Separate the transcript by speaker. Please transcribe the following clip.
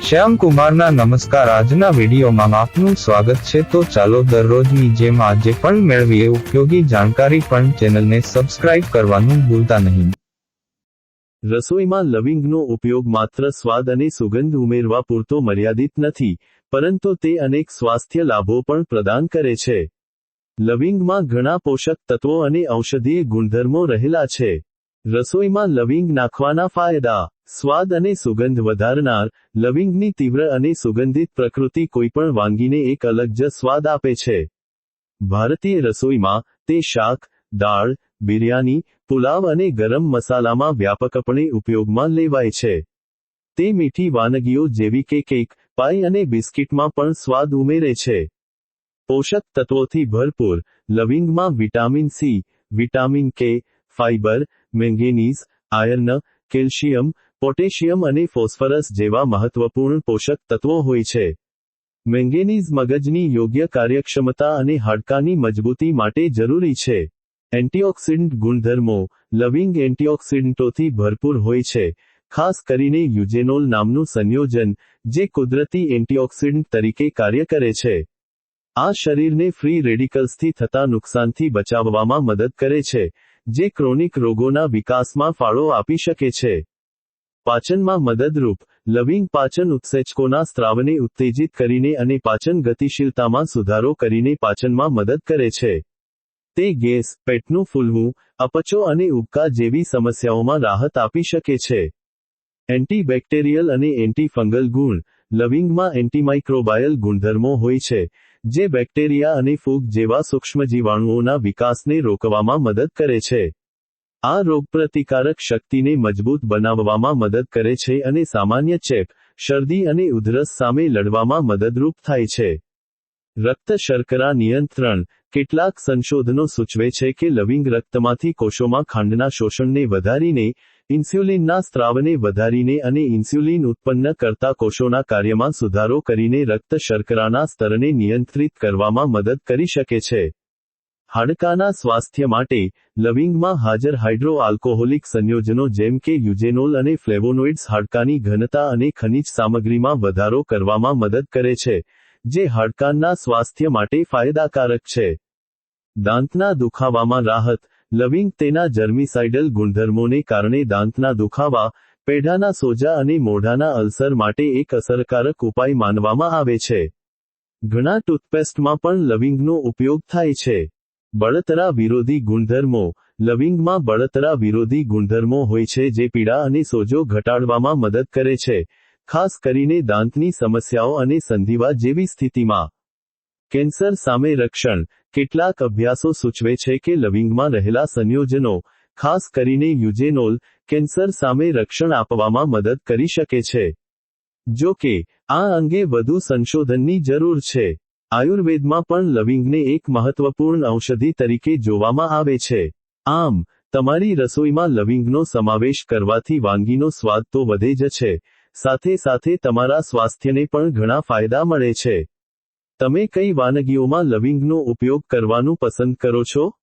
Speaker 1: શ્યામ કુમારના નમસ્કાર. આજના વિડીયોમાં આપનું સ્વાગત છે. તો ચાલો દરરોજની જેમ આજે પણ મેળવીએ ઉપયોગી જાણકારી, પણ ચેનલને સબસ્ક્રાઇબ કરવાનું ભૂલતા નહીં.
Speaker 2: રસોઈમાં લવિંગનો ઉપયોગ માત્ર સ્વાદ અને સુગંધ ઉમેરવા પૂરતો મર્યાદિત નથી, પરંતુ તે અનેક સ્વાસ્થ્ય લાભો પણ પ્રદાન કરે છે. લવિંગમાં ઘણા પોષક તત્વો અને ઔષધીય ગુણધર્મો રહેલા છે. રસોઈમાં લવિંગ નાખવાના ફાયદા. સ્વાદ અને સુગંધ વધારનાર. લવિંગની તીવ્ર અને સુગંધિત પ્રકૃતિ કોઈપણ વાનગીને એક અલગ જ સ્વાદ આપે છે. ભારતીય રસોઈમાં તે શાક, દાળ, બિરયાની, પુલાવ અને ગરમ મસાલામાં વ્યાપકપણે ઉપયોગમાં લેવાય છે. તે મીઠી વાનગીઓ જેવી કે કેક, પાઈ અને બિસ્કિટમાં પણ સ્વાદ ઉમેરે છે. પોષક તત્વોથી ભરપૂર. લવિંગમાં વિટામિન સી, વિટામિન કે, fibre, manganese, iron, calcium, potassium અને ફોસ્ફરસ જેવા મહત્વપૂર્ણ પોષક તત્વો હોય છે. મેંગેનીઝ મગજની યોગ્ય કાર્યક્ષમતા અને હાડકાની મજબૂતી માટે જરૂરી છે. એન્ટીઓક્સિડન્ટ ગુણધર્મો. લવિંગ એન્ટીઓક્સિડન્ટોથી ભરપૂર હોય છે, ખાસ કરીને યુજેનોલ નામનું સંયોજન, જે કુદરતી એન્ટીઓક્સિડન્ટ તરીકે કાર્ય કરે છે. આ શરીરને ફ્રી રેડિકલ્સથી થતા નુકસાનથી બચાવવામાં મદદ કરે છે, જે ક્રોનિક રોગોના વિકાસમાં ફાળો આપી શકે છે. પાચનમાં મદદરૂપ. લવિંગ પાચન ઉત્સેચકોના સ્ત્રાવને ઉત્તેજિત કરીને અને પાચન ગતિશીલતામાં સુધારો કરીને પાચનમાં મદદ કરે છે. તે ગેસ, પેટનું ફૂલવું, અપચો અને ઉબકા જેવી સમસ્યાઓમાં રાહત આપી શકે છે. એન્ટીબેક્ટેરિયલ અને એન્ટી-ફંગલ ગુણ. લવિંગમાં એન્ટીમાઇક્રોબાયલ ગુણધર્મો હોય છે, જે બેક્ટેરિયા અને ફૂગ જેવા સૂક્ષ્મજીવાણુઓના વિકાસને રોકવામાં મદદ કરે છે. આ રોગપ્રતિકારક શક્તિને મજબૂત બનાવવામાં મદદ કરે છે અને સામાન્ય ચેપ, શરદી અને ઉધરસ સામે લડવામાં મદદરૂપ થાય છે. રક્ત શર્કરા નિયંત્રણ. કેટલાક સંશોધનો સૂચવે છે કે લવિંગ રક્તમાંથી કોષોમાં ખાંડના શોષણને વધારીને, ઇન્સ્યુલિનના સ્ત્રાવને વધારીને અને ઇન્સ્યુલિન ઉત્પન્ન કરતા કોષોના કાર્યમાં સુધારો કરીને રક્ત શર્કરાના સ્તરને નિયંત્રિત કરવામાં મદદ કરી શકે છે. હાડકાના સ્વાસ્થ્ય માટે. લવિંગમાં હાજર હાઇડ્રો આલ્કોહોલિક સંયોજનો જેમ કે યુજેનોલ અને ફ્લેવોનોઇડ્સ હાડકાની ઘનતા અને ખનિજ સામગ્રીમાં વધારો કરવામાં મદદ કરે છે, જે હાડકાના સ્વાસ્થ્ય માટે ફાયદાકારક છે. દાંતના દુખાવામાં રાહત. લવિંગ તેના જર્મિસાઇડલ ગુણધર્મોને કારણે દાંતના દુખાવા, પેઢાના સોજા અને મોઢાના અલ્સર માટે એક અસરકારક ઉપાય માનવામાં આવે છે. ઘણા ટૂથપેસ્ટમાં પણ લવિંગનો ઉપયોગ થાય છે. બળતરા વિરોધી ગુણધર્મો. લવિંગમાં બળતરા વિરોધી ગુણધર્મો હોય છે જે પીડા અને સોજો ઘટાડવામાં મદદ કરે છે, ખાસ કરીને દાંતની સમસ્યાઓ અને સંધિવા જેવી સ્થિતિમાં. કેન્સર સામે રક્ષણ. કેટલાક અભ્યાસો સૂચવે છે કે લવિંગમાં રહેલા સંયોજનો, ખાસ કરીને યુજેનોલ, કેન્સર સામે રક્ષણ આપવામાં મદદ કરી શકે છે. જો કે, આ અંગે વધુ સંશોધનની જરૂર છે. આયુર્વેદમાં પણ લવિંગને એક મહત્વપૂર્ણ ઔષધિ તરીકે જોવામાં આવે છે. આમ, તમારી રસોઈમાં લવિંગનો સમાવેશ કરવાથી વાનગીનો સ્વાદ તો વધે જ છે, સાથે સાથે તમારા સ્વાસ્થ્યને પણ ઘણા ફાયદા મળે છે. તમે કઈ વાનગીઓમાં લવિંગનો ઉપયોગ કરવાનું પસંદ કરો છો?